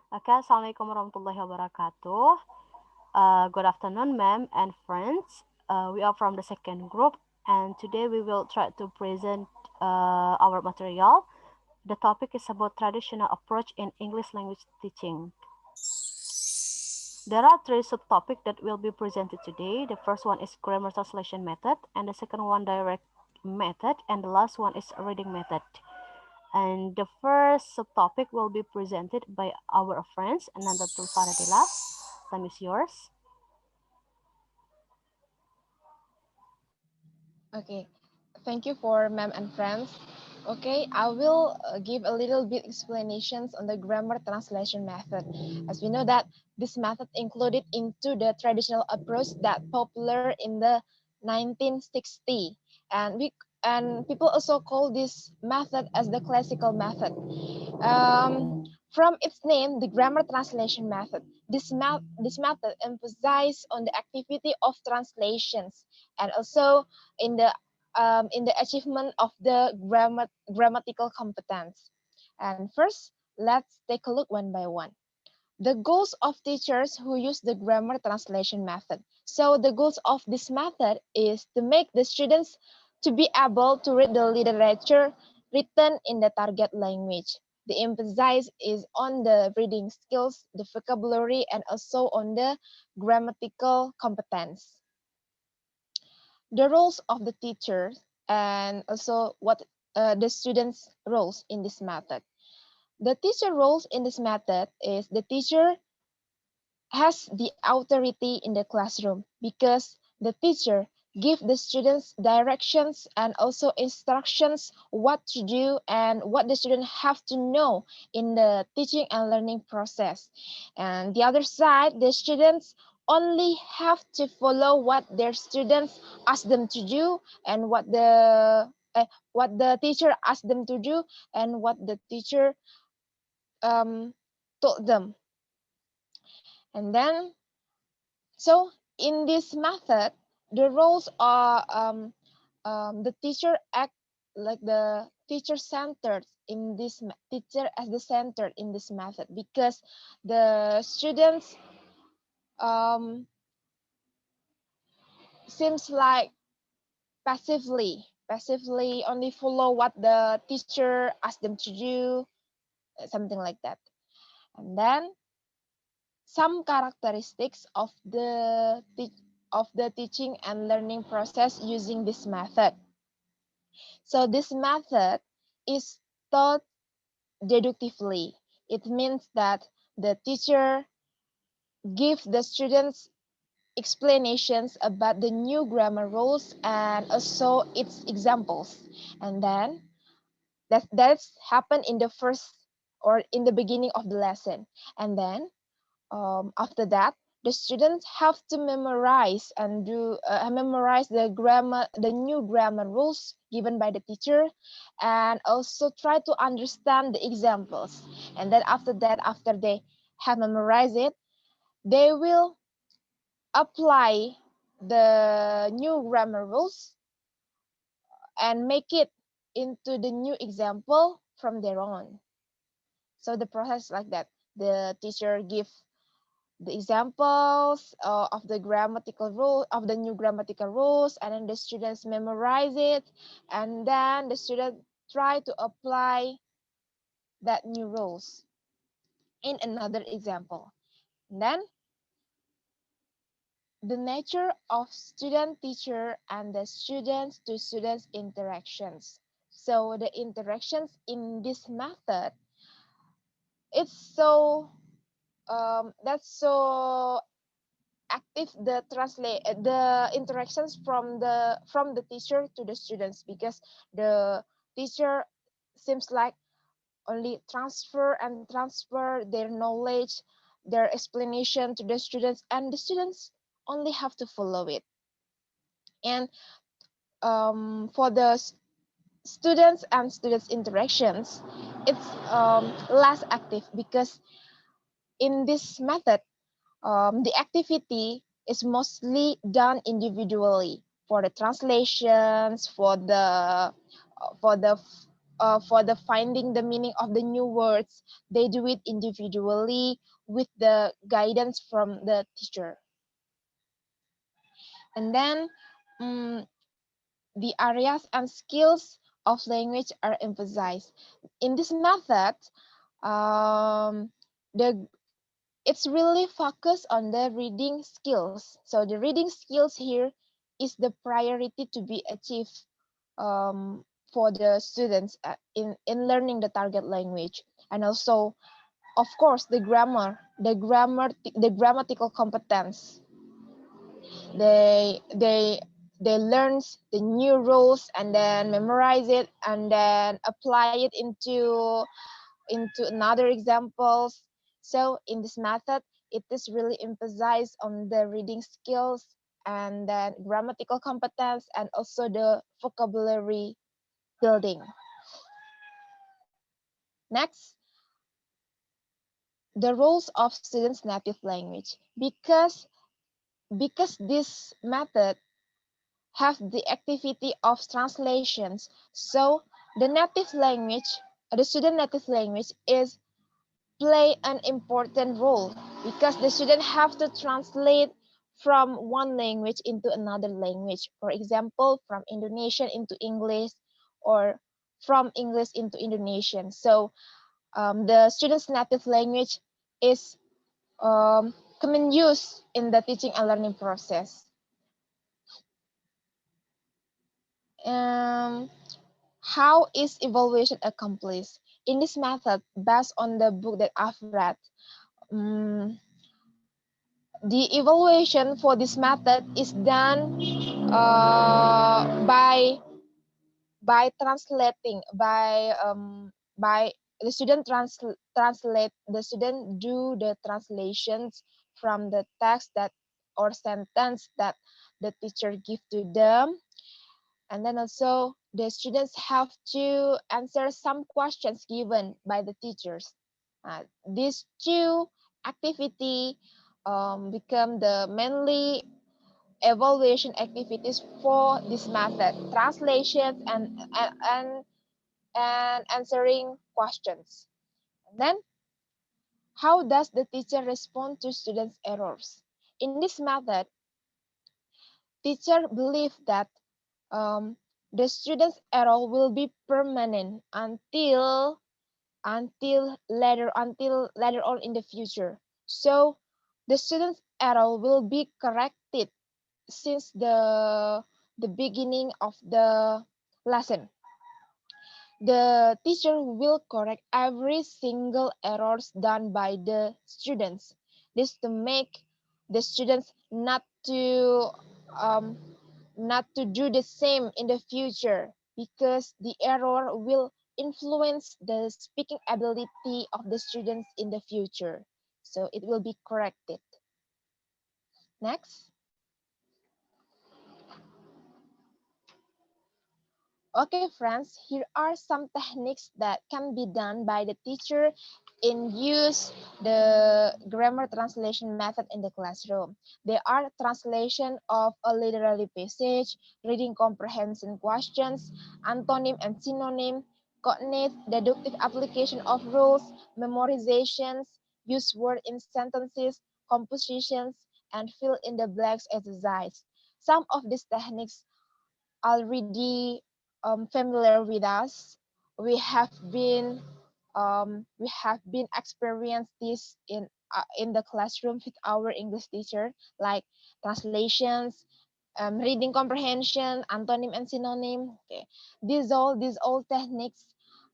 Okay, Assalamualaikum warahmatullahi wabarakatuh. Good afternoon, ma'am and friends. We are from the second group, and today we will try to present our material. The topic is about traditional approach in English language teaching. There are three subtopics that will be presented today. The first one is grammar translation method, and the second one direct method, and the last one is reading method. And the first subtopic will be presented by our friends, Nandatul Faradila. Time is yours. Okay, thank you for ma'am and friends. Okay, I will give a little bit explanations on the grammar translation method. As we know that this method included into the traditional approach that popular in the 1960, and people also call this method as the classical method. From its name, the grammar translation method, this method emphasizes on the activity of translations and also in the achievement of the grammatical competence. And first, let's take a look one by one. The goals of teachers who use the grammar translation method. So the goals of this method is to make the students to be able to read the literature written in the target language. The emphasis is on the reading skills, the vocabulary, and also on the grammatical competence. The roles of the teachers and also what the students' roles in this method. The teacher roles in this method is the teacher has the authority in the classroom because the teacher give the students directions and also instructions what to do and what the student have to know in the teaching and learning process. And the other side, the students only have to follow what their students ask them to do and what the teacher asked them to do and what the teacher um, told them. And then so in this method, the roles are the teacher act like the teacher centered in this teacher as the center in this method because the students um, seems like passively only follow what the teacher asked them to do, something like that. And then some characteristics of the teaching and learning process using this method. So this method is taught deductively. It means that the teacher give the students explanations about the new grammar rules and also its examples. And then that's happened in the first or in the beginning of the lesson. And then after that, the students have to memorize and memorize the new grammar rules given by the teacher, and also try to understand the examples. And then after that, after they have memorized it, they will apply the new grammar rules and make it into the new example from their own. So the process like that. The teacher give the examples of the grammatical rule of the new grammatical rules, and then the students memorize it, and then the student try to apply that new rules in another example. And then the nature of student teacher and the students to students interactions. So the interactions in this method, it's so that's so active the interactions from the teacher to the students because the teacher seems like only transfer their knowledge, their explanation to the students, and the students only have to follow it. And for the students and students interactions, it's less active because in this method the activity is mostly done individually for the translations, for the for the finding the meaning of the new words, they do it individually with the guidance from the teacher. And then um, the areas and skills of language are emphasized. In this method, um, the it's really focused on the reading skills. So the reading skills here is the priority to be achieved for the students in learning the target language. And also, of course, the grammatical competence. They learn the new rules and then memorize it and then apply it into another examples. So in this method, it is really emphasized on the reading skills and then grammatical competence and also the vocabulary building. Next, the roles of students' native language. Because this method have the activity of translations, so the native language, the student native language is play an important role because the student have to translate from one language into another language. For example, from Indonesian into English or from English into Indonesian. So the student's native language is common use in the teaching and learning process. Um, how is evaluation accomplished? In this method, based on the book that I've read, um, the evaluation for this method is done by translating by the student translate the student do the translations from the text that or sentence that the teacher give to them, and then also the students have to answer some questions given by the teachers. These two activity become the mainly evaluation activities for this method: translations and answering questions. And then, how does the teacher respond to students' errors? In this method, teacher believe that um, the student's error will be permanent until later on in the future. So the student's error will be corrected since the beginning of the lesson. The teacher will correct every single errors done by the students. This to make the students um, not to do the same in the future, because the error will influence the speaking ability of the students in the future. So it will be corrected. Next. Okay, friends, here are some techniques that can be done by the teacher in use the grammar translation method in the classroom. They are translation of a literary passage, reading comprehension questions, antonym and synonym, cognate, deductive application of rules, memorizations, use word in sentences, compositions, and fill in the blanks exercise. Some of these techniques already familiar with us. We have been experienced this in the classroom with our English teacher, like translations, reading comprehension, antonym and synonym. Okay, these all techniques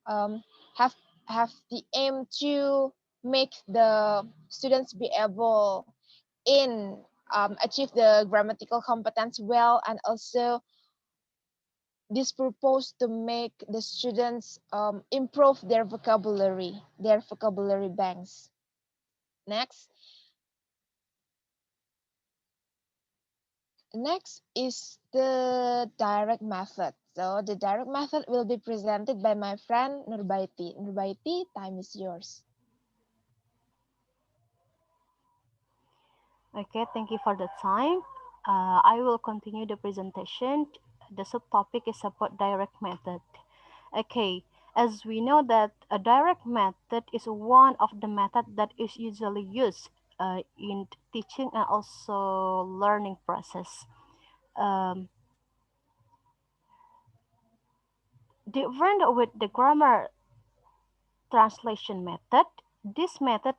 um, have have the aim to make the students be able in achieve the grammatical competence well, and also this purpose to make the students improve their vocabulary banks. Next, next is the direct method. So the direct method will be presented by my friend Nurbaiti. Nurbaiti, time is yours. Okay, thank you for the time. I will continue the presentation. The subtopic is about direct method. Okay, as we know that a direct method is one of the methods that is usually used in teaching and also learning process. Um, Different with the grammar translation method, this method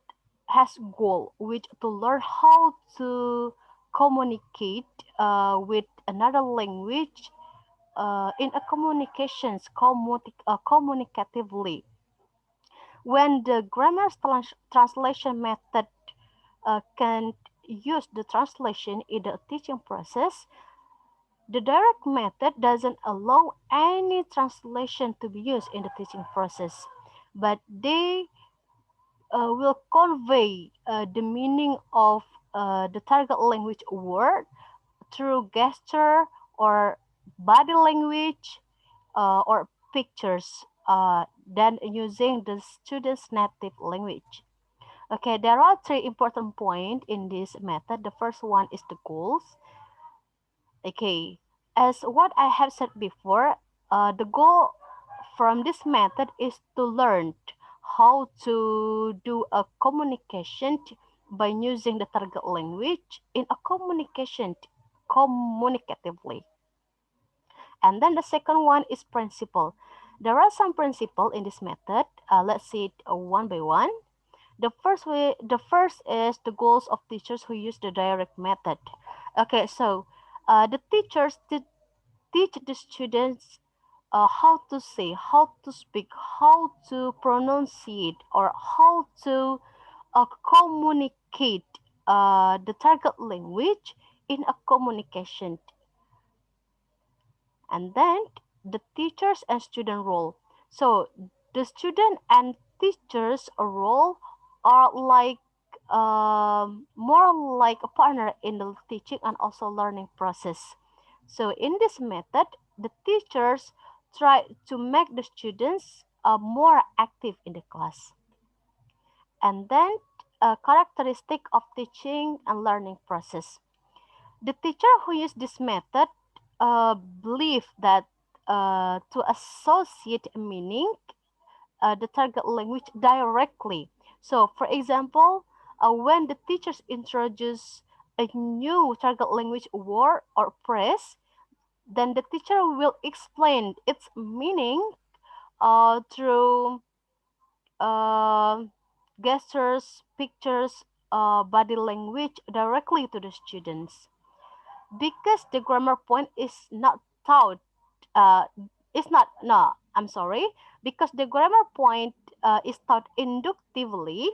has goal which to learn how to communicate with another language in a communicatively. When the grammar translation method can use the translation in the teaching process, the direct method doesn't allow any translation to be used in the teaching process, but they will convey the meaning of the target language word through gesture or body language or pictures than using the student's native language. Okay, there are three important points in this method. The first one is the goals. Okay, as what I have said before, the goal from this method is to learn how to do a communication by using the target language in a communication communicatively. And then the second one is principle. There are some principle in this method. Let's see it one by one. The first is the goals of teachers who use the direct method. Okay, so the teachers teach the students how to say, how to speak, how to pronunciate, or how to communicate the target language in a communication. And then the teachers and student role. So the student and teachers role are like more like a partner in the teaching and also learning process. So in this method, the teachers try to make the students more active in the class. And then a characteristic of teaching and learning process. The teacher who use this method believe that to associate meaning the target language directly. So, for example, when the teachers introduce a new target language word or phrase, then the teacher will explain its meaning through uh, gestures, pictures, body language directly to the students. Because the grammar point is not taught, uh, it's not, no, I'm sorry, because the grammar point is taught inductively,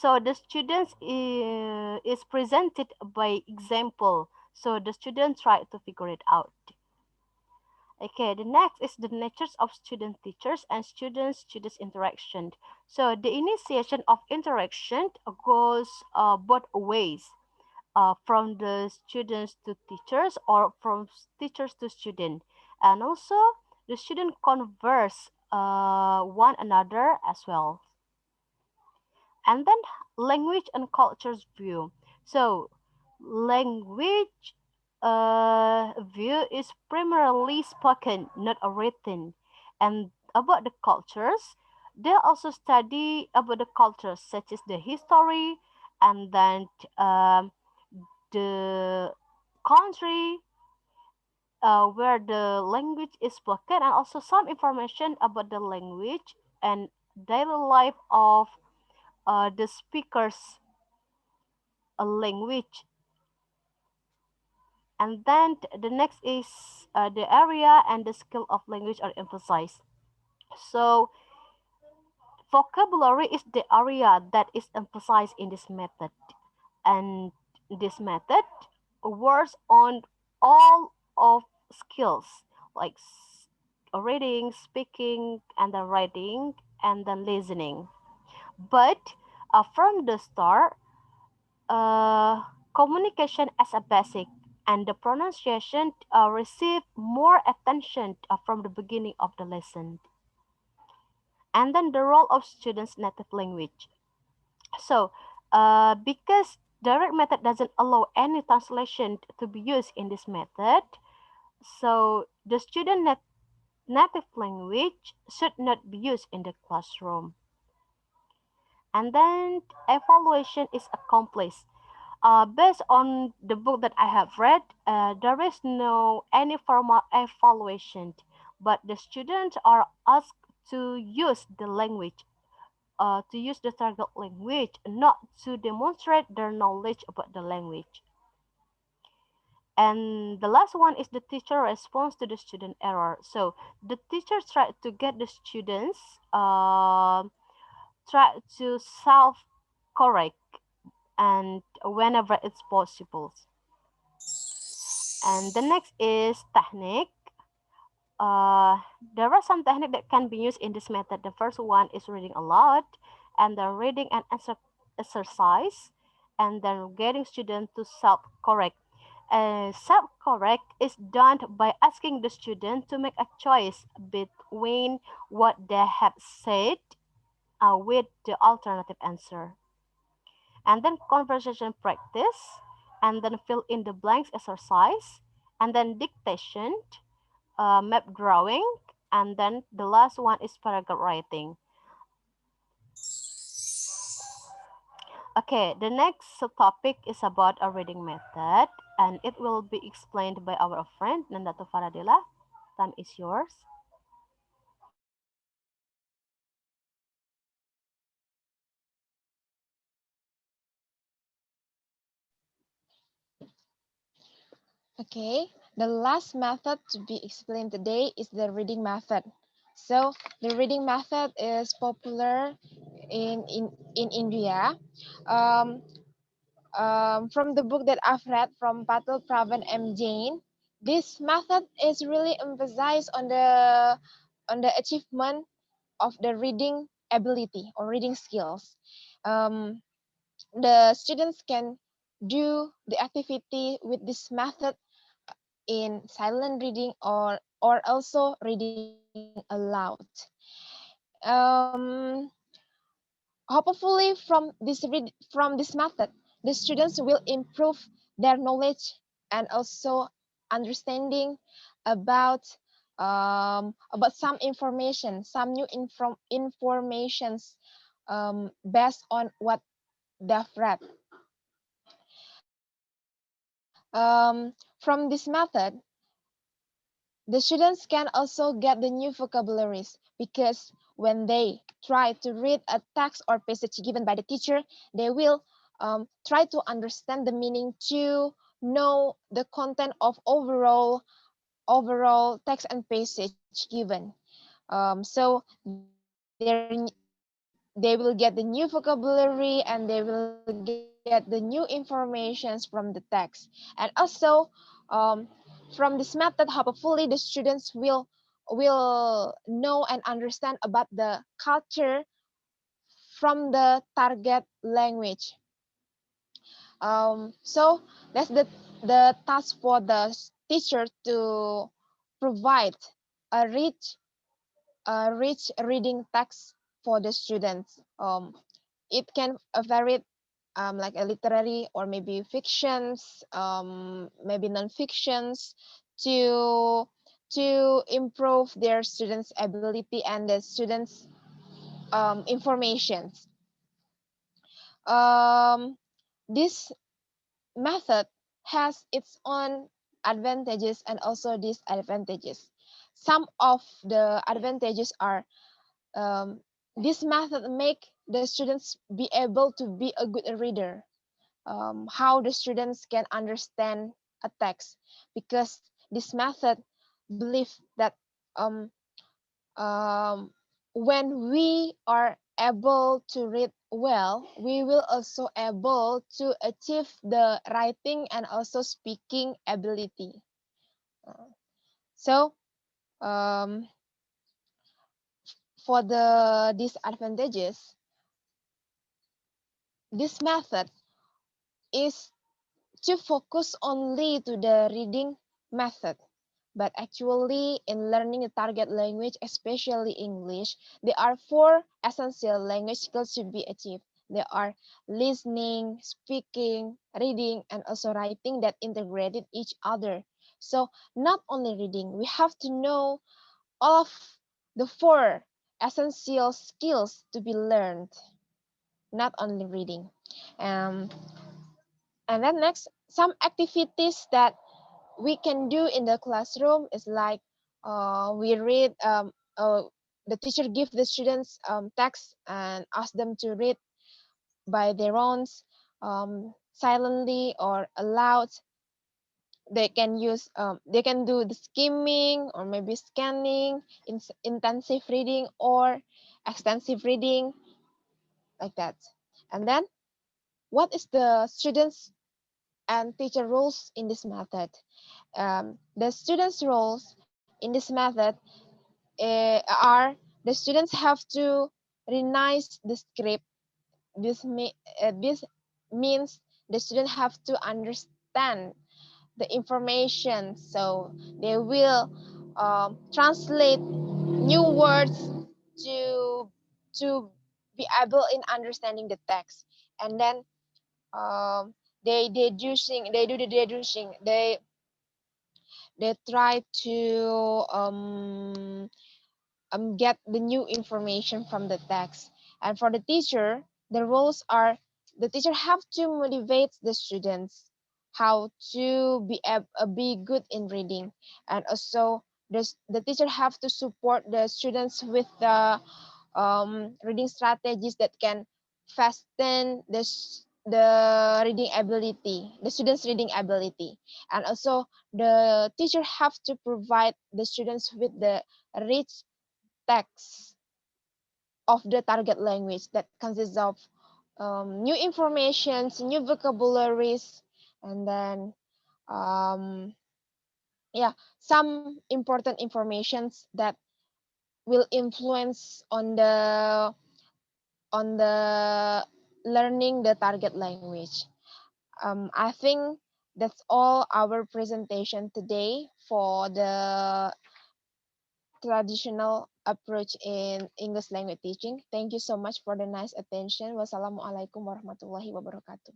so the students is presented by example, so the student try to figure it out. Okay, the next is the natures of student teachers and students interaction. So the initiation of interaction goes both ways, from the students to teachers or from teachers to student, and also the student converse one another as well. And then language and cultures view. So language view is primarily spoken, not written. And about the cultures, they also study about the cultures such as the history, and then the country where the language is spoken, and also some information about the language and daily life of the speakers language. And then the next is the area and the skill of language are emphasized. So vocabulary is the area that is emphasized in this method, and this method works on all of skills like reading, speaking, and then writing, and then listening. But from the start, uh, communication as a basic, and the pronunciation receive more attention from the beginning of the lesson. And then the role of students' native language. So, because direct method doesn't allow any translation to be used in this method, so the student native language should not be used in the classroom. And then evaluation is accomplished. Based on the book that I have read, there is no any formal evaluation, but the students are asked to use the language, to use the target language, not to demonstrate their knowledge about the language. And the last one is the teacher response to the student error. So the teacher try to get the students try to self correct and whenever it's possible. And the next is technique. There are some technique that can be used in this method. The first one is reading aloud, and then reading and answer exercise, and then getting students to self-correct. Self-correct is done by asking the student to make a choice between what they have said with the alternative answer. And then conversation practice, and then fill in the blanks exercise, and then dictation, map drawing, and then the last one is paragraph writing. Okay, the next topic is about a reading method, and it will be explained by our friend Nandatul Faradila. Time is yours. Okay, the last method to be explained today is the reading method. So the reading method is popular in India. Um, from the book that I've read from Patel Pravan M. Jain, this method is really emphasized on the achievement of the reading ability or reading skills. Um, the students can do the activity with this method in silent reading or also reading aloud. Um, Hopefully from this method, the students will improve their knowledge and also understanding about some information, some new informations based on what they've read. From this method, the students can also get the new vocabularies because when they try to read a text or passage given by the teacher, they will try to understand the meaning to know the content of overall text and passage given. They will get the new vocabulary and they will get the new informations from the text. And also from this method, hopefully the students will know and understand about the culture from the target language. So that's the task for the teacher to provide a rich reading text for the students. It can vary like a literary or maybe fictions, maybe non-fictions to improve their students' ability and the students' informations. Um, this method has its own advantages and also disadvantages. Some of the advantages are this method make the students be able to be a good reader. How the students can understand a text because this method believe that um, um, when we are able to read well, we will also able to achieve the writing and also speaking ability. So um, for the disadvantages, this method is to focus only to the reading method. But actually, in learning the target language, especially English, there are four essential language skills to be achieved. There are listening, speaking, reading, and also writing that integrated each other. So not only reading, we have to know all of the four essential skills to be learned, not only reading. Um, and then next, some activities that we can do in the classroom is like we read the teacher give the students text and ask them to read by their own, silently or aloud. They can use they can do the skimming or maybe scanning, intensive reading or extensive reading, like that. And then what is the students and teacher roles in this method? The students roles in this method are the students have to revise the script. This means the student have to understand the information, so they will translate new words to to be able in understanding the text. And then they do the deducing, they try to get the new information from the text. And for the teacher, the roles are the teacher have to motivate the students how to be good in reading, and also the teacher have to support the students with the reading strategies that can fasten the reading ability, the students reading ability. And also the teacher have to provide the students with the rich text of the target language that consists of new informations, new vocabularies, and then yeah, some important informations that will influence on the learning the target language. I think that's all our presentation today for the traditional approach in English language teaching. Thank you so much for the nice attention. Wassalamualaikum warahmatullahi wabarakatuh.